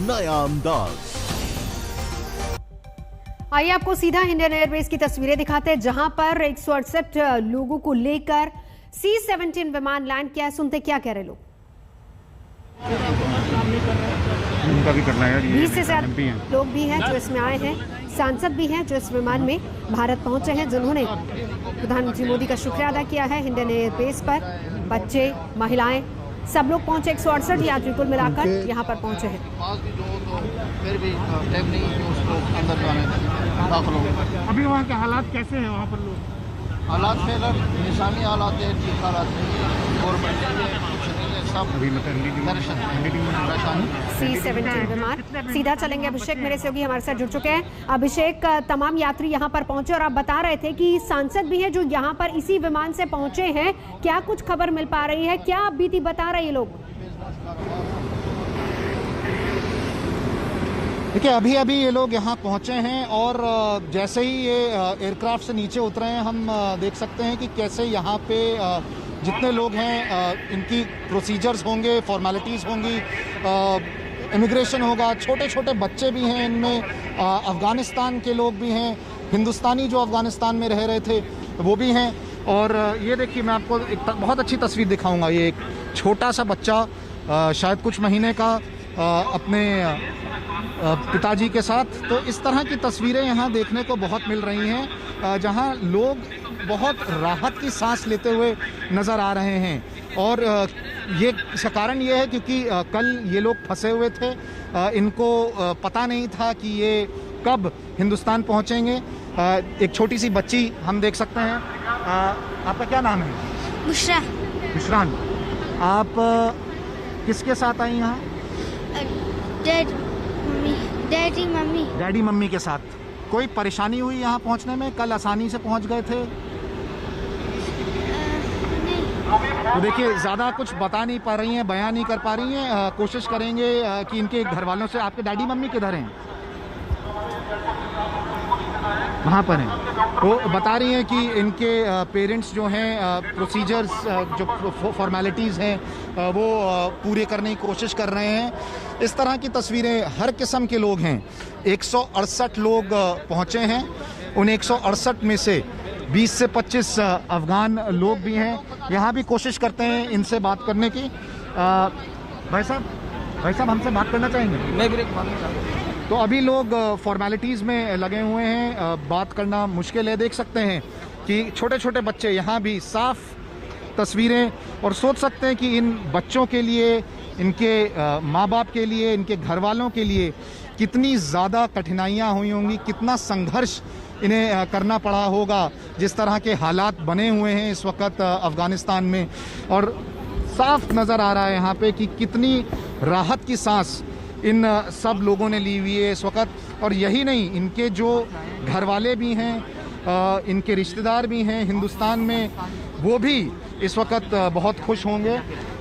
नया अंदाज। आइए आपको सीधा इंडियन एयरवेज की तस्वीरें दिखाते हैं, जहां पर 168 लोगों को लेकर C-17 विमान लैंड किया है। सुनते क्या कह रहे लोग। उनका भी करना है। 20 से ज्यादा लोग भी हैं जो इसमें आए हैं, सांसद भी हैं जो इस विमान में भारत पहुंचे हैं, जिन्होंने प्रधानमंत्री मोदी का शुक्रिया अदा किया है। इंडियन एयरवेज पर बच्चे, महिलाएं, सब लोग पहुंचे। 168 यात्री कुल मिलाकर यहां पर पहुंचे हैं। अभी वहाँ के हालात कैसे हैं? वहाँ पर लोग हालात निशानी हालात है, ठीक हालात C-17 विमान सीधा चलेंगे। अभिषेक मेरे सहयोगी हमारे साथ जुड़ चुके हैं। अभिषेक, तमाम यात्री यहाँ पर पहुंचे और आप बता रहे थे कि सांसद भी हैं जो यहाँ पर इसी विमान से पहुंचे हैं। क्या कुछ खबर मिल पा रही है? क्या बीती बता रहे हैं लोग? देखिए, अभी ये लोग यहाँ पहुँचे हैं और जैसे ही ये एयरक्राफ्ट से नीचे उतरे हैं, हम देख सकते हैं कि कैसे यहाँ पे जितने लोग हैं इनकी प्रोसीजर्स होंगे, फॉर्मेलिटीज़ होंगी, इमिग्रेशन होगा। छोटे छोटे बच्चे भी हैं इनमें, अफ़गानिस्तान के लोग भी हैं, हिंदुस्तानी जो अफ़गानिस्तान में रह रहे थे वो भी हैं। और ये देखिए, मैं आपको एक बहुत अच्छी तस्वीर दिखाऊंगा। ये एक छोटा सा बच्चा शायद कुछ महीने का अपने पिताजी के साथ, तो इस तरह की तस्वीरें यहाँ देखने को बहुत मिल रही हैं, जहाँ लोग बहुत राहत की सांस लेते हुए नज़र आ रहे हैं। और ये इसका कारण ये है क्योंकि कल ये लोग फंसे हुए थे, इनको पता नहीं था कि ये कब हिंदुस्तान पहुँचेंगे। एक छोटी सी बच्ची हम देख सकते हैं। आपका क्या नाम है? बुशरा। बुशरान, आप किसके साथ आई यहाँ? डैडी मम्मी के साथ। कोई परेशानी हुई यहाँ पहुँचने में? कल आसानी से पहुँच गए थे? तो देखिए, ज़्यादा कुछ बता नहीं पा रही हैं, बयान नहीं कर पा रही हैं। कोशिश करेंगे कि इनके घर वालों से। आपके डैडी मम्मी किधर हैं? वहाँ पर हैं। वो बता रही हैं कि इनके पेरेंट्स जो हैं प्रोसीजर्स, जो फॉर्मेलिटीज़ हैं वो पूरे करने की कोशिश कर रहे हैं। इस तरह की तस्वीरें, हर किस्म के लोग हैं। 168 लोग पहुँचे हैं। उन 168 में से 20 से 25 अफ़गान लोग भी हैं। यहाँ भी कोशिश करते हैं इनसे बात करने की। भाई साहब हमसे बात करना चाहेंगे? मैं भी मानना चाहूँगा। तो अभी लोग फॉर्मेलिटीज़ में लगे हुए हैं, बात करना मुश्किल है। देख सकते हैं कि छोटे छोटे बच्चे, यहाँ भी साफ तस्वीरें, और सोच सकते हैं कि इन बच्चों के लिए, इनके माँ बाप के लिए, इनके घर वालों के लिए कितनी ज़्यादा कठिनाइयाँ हुई होंगी, कितना संघर्ष इन्हें करना पड़ा होगा, जिस तरह के हालात बने हुए हैं इस वक्त अफ़गानिस्तान में। और साफ नज़र आ रहा है यहाँ पे कि कितनी राहत की सांस इन सब लोगों ने ली हुई है इस वक्त। और यही नहीं, इनके जो घर वाले भी हैं, इनके रिश्तेदार भी हैं हिंदुस्तान में, वो भी इस वक्त बहुत खुश होंगे।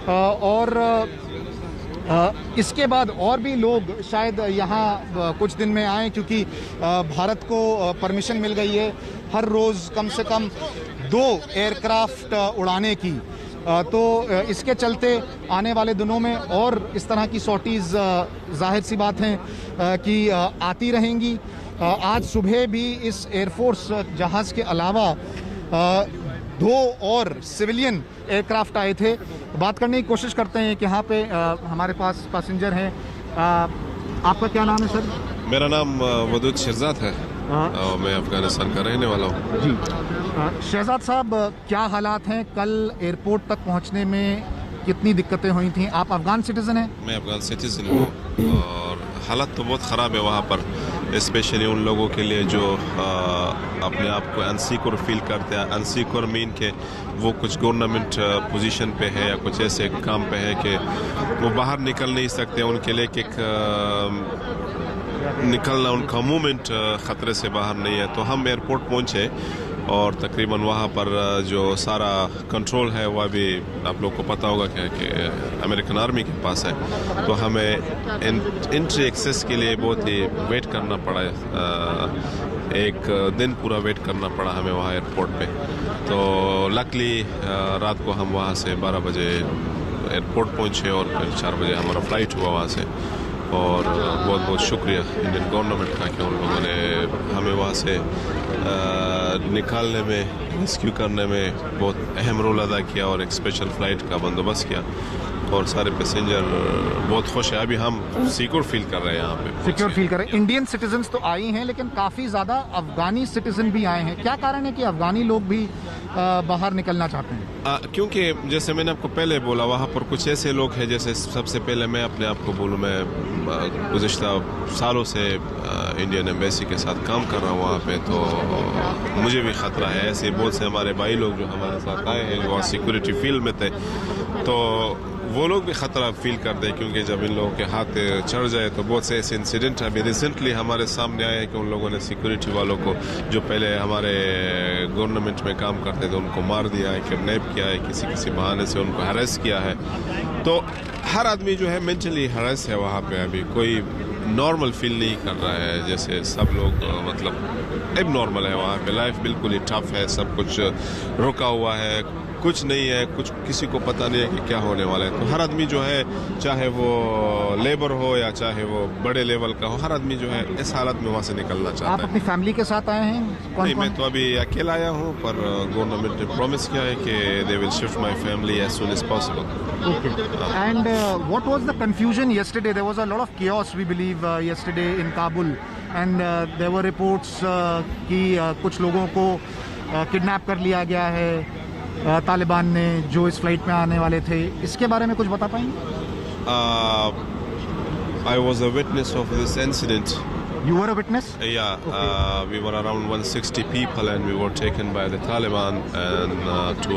और इसके बाद और भी लोग शायद यहाँ कुछ दिन में आएँ, क्योंकि भारत को परमिशन मिल गई है हर रोज़ कम से कम 2 एयरक्राफ्ट उड़ाने की। तो इसके चलते आने वाले दिनों में और इस तरह की सॉर्टीज़ जाहिर सी बात है कि आती रहेंगी। आज सुबह भी इस एयरफोर्स जहाज़ के अलावा 2 और सिविलियन एयरक्राफ्ट आए थे। बात करने की कोशिश करते हैं कि यहाँ पे हमारे पास पैसेंजर हैं। आपका क्या नाम है सर? मेरा नाम वदूद शहजाद है और मैं अफगानिस्तान का रहने वाला हूँ। जी शहजाद साहब, क्या हालात हैं? कल एयरपोर्ट तक पहुँचने में कितनी दिक्कतें हुई थी? आप अफगान सिटीज़न हैं? मैं अफगान सिटीज़न हूँ और हालत तो बहुत ख़राब है वहाँ पर, स्पेशली उन लोगों के लिए जो अपने आप को अनसिक्योर फील करते हैं। अनसिक्योर मीन के वो कुछ गवर्नमेंट पोजीशन पे है या कुछ ऐसे काम पे है कि वो बाहर निकल नहीं सकते। उनके लिए एक निकलना, उनका मूवमेंट ख़तरे से बाहर नहीं है। तो हम एयरपोर्ट पहुँचे और तकरीबन वहाँ पर जो सारा कंट्रोल है वह भी आप लोग को पता होगा कि अमेरिकन आर्मी के पास है। तो हमें एंट्री एक्सेस के लिए बहुत ही वेट करना पड़ा, एक दिन पूरा वेट करना पड़ा हमें वहाँ एयरपोर्ट पे। तो लकली रात को हम वहाँ से 12 बजे एयरपोर्ट पहुँचे और फिर 4 बजे हमारा फ़्लाइट हुआ वहाँ से। और बहुत बहुत शुक्रिया इंडियन गवर्नमेंट का कि उन लोगों ने हमें वहाँ से निकालने में, रेस्क्यू करने में बहुत अहम रोल अदा किया और एक स्पेशल फ़्लाइट का बंदोबस्त किया और सारे पैसेंजर बहुत खुश है। अभी हम सिक्योर फील कर रहे हैं यहाँ पे। सिक्योर फील कर रहे हैं। इंडियन सिटीजन्स तो आई हैं, लेकिन काफ़ी ज़्यादा अफगानी सिटीजन भी आए हैं। क्या कारण है कि अफगानी लोग भी बाहर निकलना चाहते हैं? क्योंकि जैसे मैंने आपको पहले बोला, वहाँ पर कुछ ऐसे लोग हैं, जैसे सबसे पहले मैं अपने आप को बोलूँ, मैं गुज़िश्ता सालों से इंडियन एम्बेसी के साथ काम कर रहा हूँ वहाँ पे, तो मुझे भी ख़तरा है। ऐसे बहुत से हमारे भाई लोग जो हमारे साथ आए हैं, जो वहाँ सिक्योरिटी फील्ड में थे, तो वो लोग भी ख़तरा फील करते हैं, क्योंकि जब इन लोगों के हाथ चढ़ जाए तो बहुत से ऐसे इंसिडेंट अभी रिसेंटली हमारे सामने आए हैं कि उन लोगों ने सिक्योरिटी वालों को, जो पहले हमारे गवर्नमेंट में काम करते थे, उनको मार दिया है, किडनैप किया है, किसी बहाने से उनको हरेस किया है। तो हर आदमी जो है मेंटली हरेस है वहाँ पे। अभी कोई नॉर्मल फील नहीं कर रहा है, जैसे सब लोग मतलब अब नॉर्मल है वहाँ पे। लाइफ बिल्कुल ही टफ है, सब कुछ रुका हुआ है, कुछ नहीं है, कुछ किसी को पता नहीं है कि क्या होने वाला है। तो हर आदमी जो है, चाहे वो लेबर हो या चाहे वो बड़े लेवल का हो, हर आदमी जो है इस हालत में वहाँ से निकलना चाहता है। आप अपनी फैमिली के साथ आए हैं? नहीं, मैं तो अभी अकेला आया हूँ, पर गवर्नमेंट ने प्रॉमिस किया है कि they will shift my family as soon as possible. Okay. And what was the confusion yesterday? There was a lot of chaos, we believe, yesterday in Kabul, and there were reports कि कुछ लोगों को kidnap कर लिया गया है तालिबान ने, जो इस फ्लाइट में आने वाले थे। इसके बारे में कुछ बता पाएंगे? I was a witness of this incident. You were a witness? Yeah, okay. We were around 160 people, and we were taken by the Taliban and to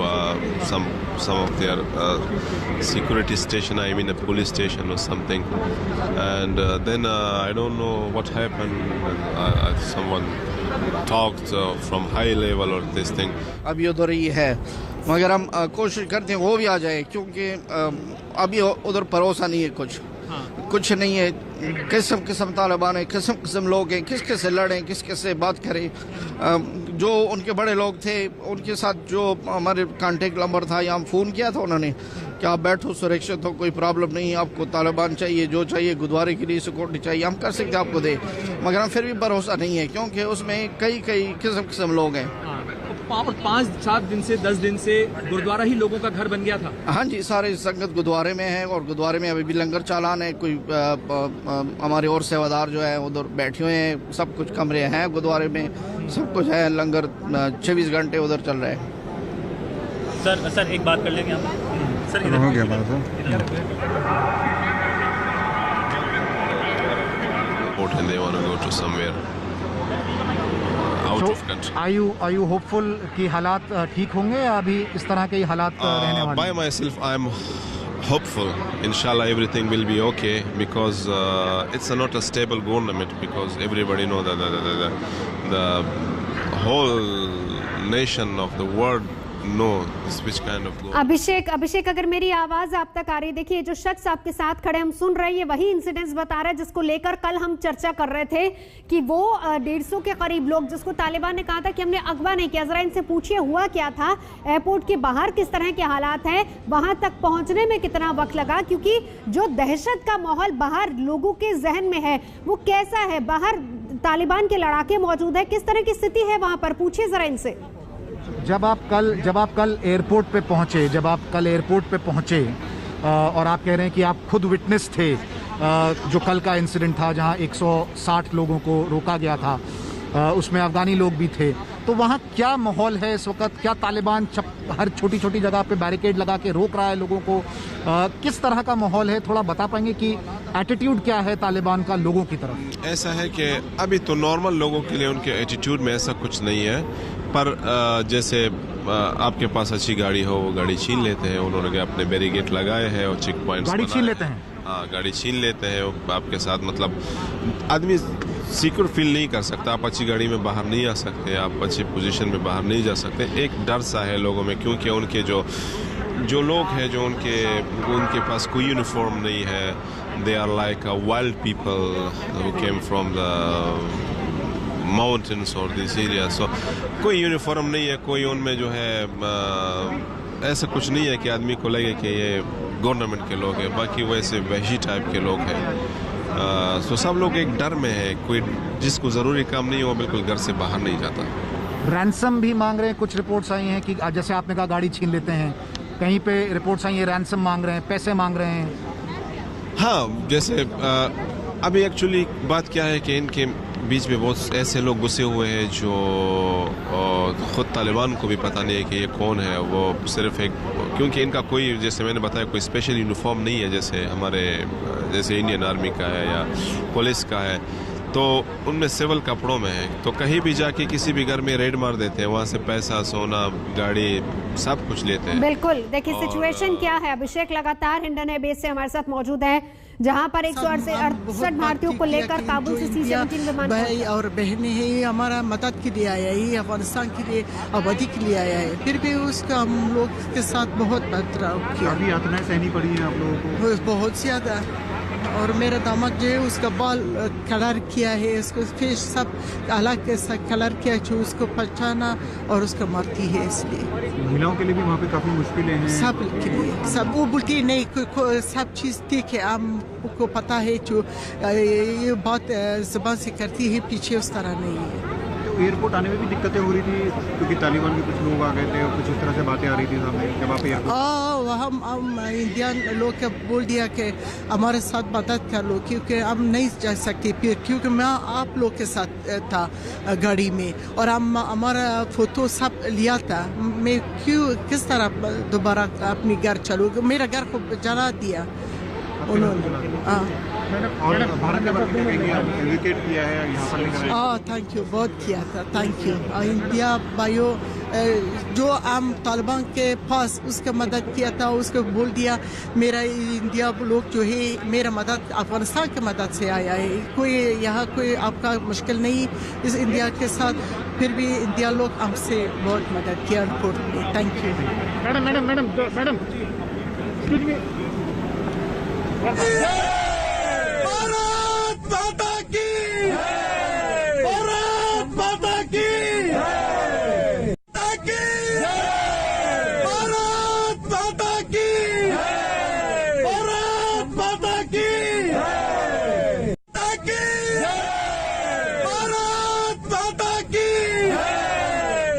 some of their security station. I mean, a police station or something. And then I don't know what happened. Someone talked from high level or this thing. अभी उधर ही है, मगर हम कोशिश करते हैं वो भी आ जाए, क्योंकि अभी उधर भरोसा नहीं है, कुछ नहीं है। किस्म तालिबान है, किस्म लोग हैं, किसके से लड़ें, किसके से बात करें। जो उनके बड़े लोग थे, उनके साथ जो हमारे कांटेक्ट नंबर था, या हम फ़ोन किया था उन्होंने कि आप बैठो, सुरक्षित हो, कोई प्रॉब्लम नहीं है, आपको तालिबान चाहिए, जो चाहिए गुरुद्वारे के लिए सिक्योरिटी चाहिए, हम कर सकते आपको दे, मगर हम फिर भी भरोसा नहीं है, क्योंकि उसमें कई किस्म लोग हैं। 5-7 दिन से 10 दिन से गुरुद्वारा ही लोगों का घर बन गया था। हाँ जी, सारे संगत गुरुद्वारे में है, और गुरुद्वारे में अभी भी लंगर चालान है। कोई हमारे और सेवादार जो है उधर बैठे हुए हैं, सब कुछ कमरे हैं गुरुद्वारे में, सब कुछ है, लंगर 24 घंटे उधर चल रहा है। सर एक बात कर लेंगे हम। सर हो गया बात है। And they want to go to somewhere out of country. Are you hopeful कि हालात ठीक होंगे, या अभी इस तरह के ही हालात रहने वाले? By myself, I am hopeful. Inshallah, everything will be okay, because it's not a stable government, because everybody know that the whole nation of the world know which kind of government. अभिषेक, अगर मेरी आवाज आप तक आ रही है, देखिए जो शख्स आपके साथ खड़े हम सुन रहे हैं, ये वही इंसिडेंट्स बता रहा है जिसको लेकर कल हम चर्चा कर रहे थे, कि वो 150 के करीब लोग जिसको तालिबान ने कहा था कि हमने अगवा नहीं किया, जरा इनसे पूछिए हुआ क्या था, एयरपोर्ट के बाहर किस तरह के हालात हैं, वहां तक पहुंचने में कितना वक्त लगा, क्योंकि जो दहशत का माहौल बाहर लोगों के जहन में है वो कैसा है, बाहर तालिबान के लड़ाके मौजूद है, किस तरह की स्थिति है वहां पर, पूछिए जरा इनसे। जब आप कल एयरपोर्ट पे पहुंचे और आप कह रहे हैं कि आप खुद विटनेस थे जो कल का इंसिडेंट था, जहां 160 लोगों को रोका गया था, उसमें अफगानी लोग भी थे, तो वहाँ क्या माहौल है इस वक्त? क्या तालिबान हर छोटी छोटी जगह पे बैरिकेड लगा के रोक रहा है लोगों को? किस तरह का माहौल है, थोड़ा बता पाएंगे कि एटीट्यूड क्या है तालिबान का लोगों की तरफ? ऐसा है कि अभी तो नॉर्मल लोगों के लिए उनके एटीट्यूड में ऐसा कुछ नहीं है, पर जैसे आपके पास अच्छी गाड़ी हो, वो गाड़ी छीन लेते हैं। उन्होंने अपने बैरिकेड लगाए हैं और चेक पॉइंट्स गाड़ी छीन लेते हैं। हाँ, गाड़ी छीन लेते हैं आपके साथ, मतलब आदमी सिक्योर फील नहीं कर सकता। आप अच्छी गाड़ी में बाहर नहीं आ सकते, आप अच्छी पोजीशन में बाहर नहीं जा सकते। एक डर सा है लोगों में, क्योंकि उनके जो लोग हैं, जो उनके पास कोई यूनिफॉर्म नहीं है, they are like a wild people who came from the mountains और दिस एरिया। सो कोई यूनिफॉर्म नहीं है, कोई उनमें जो है ऐसा कुछ नहीं है कि आदमी को लगे कि ये गवर्नमेंट के लोग हैं। बाकी वैसे वहशी टाइप के लोग हैं। तो सब लोग एक डर में है। कोई जिसको ज़रूरी काम नहीं है वो बिल्कुल घर से बाहर नहीं जाता। रैंसम भी मांग रहे हैं, कुछ रिपोर्ट्स आई हैं कि जैसे आपने कहा गाड़ी छीन लेते हैं, कहीं पे रिपोर्ट्स आई हैं रैंसम मांग रहे हैं, पैसे मांग रहे हैं। हाँ, जैसे अभी एक्चुअली बात क्या है कि इनके बीच में बहुत ऐसे लोग घुसे हुए हैं जो ख़ुद तालिबान को भी पता नहीं है कि ये कौन है। वो सिर्फ एक, क्योंकि इनका कोई, जैसे मैंने बताया, कोई स्पेशल यूनिफॉर्म नहीं है जैसे हमारे, जैसे इंडियन आर्मी का है या पुलिस का है, तो उनमें सिविल कपड़ों में है। तो कहीं भी जाके किसी भी घर में रेड मार देते हैं, वहाँ से पैसा, सोना, गाड़ी, सब कुछ लेते हैं। बिल्कुल, देखिए सिचुएशन क्या है। अभिषेक लगातार हिंडन एयर बेस से हमारे साथ मौजूद है, जहां पर 168 भारतीयों को लेकर काबुल से C-17 विमान भाई और बहनें हैं, ये हमारा मदद के लिए आया है, ये अफगानिस्तान के लिए आबादी के लिए आया है। फिर भी उसका हम लोग के साथ बहुत बर्ताव किया। अभी यातनाएं सहनी पड़ी है आप लोगों को? बहुत ज़्यादा। और मेरा दामाद जो है उसका बाल कलर किया है, उसको फेस सब अलग ऐसा कलर किया जो उसको पहचाना और उसको मारती है। इसलिए महिलाओं के लिए भी वहाँ पे काफी मुश्किलें हैं। सब के लिए सब वो बोलती है नहीं, सब चीज़ ठीक है, आपको पता है जो ये बात ज़बान से करती है, पीछे उस तरह नहीं है। एयरपोर्ट आने में भी दिक्कतें हो रही थी क्योंकि तालिबान के कुछ लोग आ गए थे और कुछ इस तरह से बातें आ रही थी सामने जब आप एयरपोर्ट। हम इंडियन लोग को बोल दिया कि हमारे साथ मदद कर लो, क्योंकि हम नहीं जा सकते फिर, क्योंकि मैं आप लोग के साथ था गाड़ी में और हम हमारा फोटो सब लिया था। मैं क्यों किस तरह दोबारा अपने घर चलूँ? मेरा घर को जला दिया उन्होंने। और भारत ने एजुकेट किया है यहाँ पर लेकर। थैंक यू, बहुत किया था, थैंक यू। इंडिया भाइयों जो हम तालिबान के पास उसका मदद किया था, उसको बोल दिया मेरा इंडिया लोग जो है मेरा मदद अफगानिस्तान की मदद से आया है, कोई यहाँ कोई आपका मुश्किल नहीं इस इंडिया के साथ। फिर भी इंडिया लोग हमसे बहुत मदद किया एयरपोर्ट में। Thank you. Madam madam madam madam excuse me. Bharat माता की जय, भारत माता की जय, भारत माता की जय, भारत माता की जय, भारत माता की जय,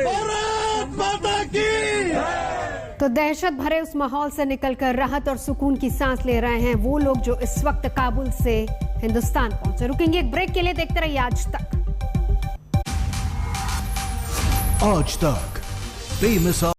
भारत माता की जय। तो दहशत भरे उस माहौल से निकलकर राहत और सुकून की सांस ले रहे हैं वो लोग जो इस वक्त काबुल से हिंदुस्तान पहुंचे। रुकेंगे एक ब्रेक के लिए, देखते रहिए आज तक। आज तक बेमिसाल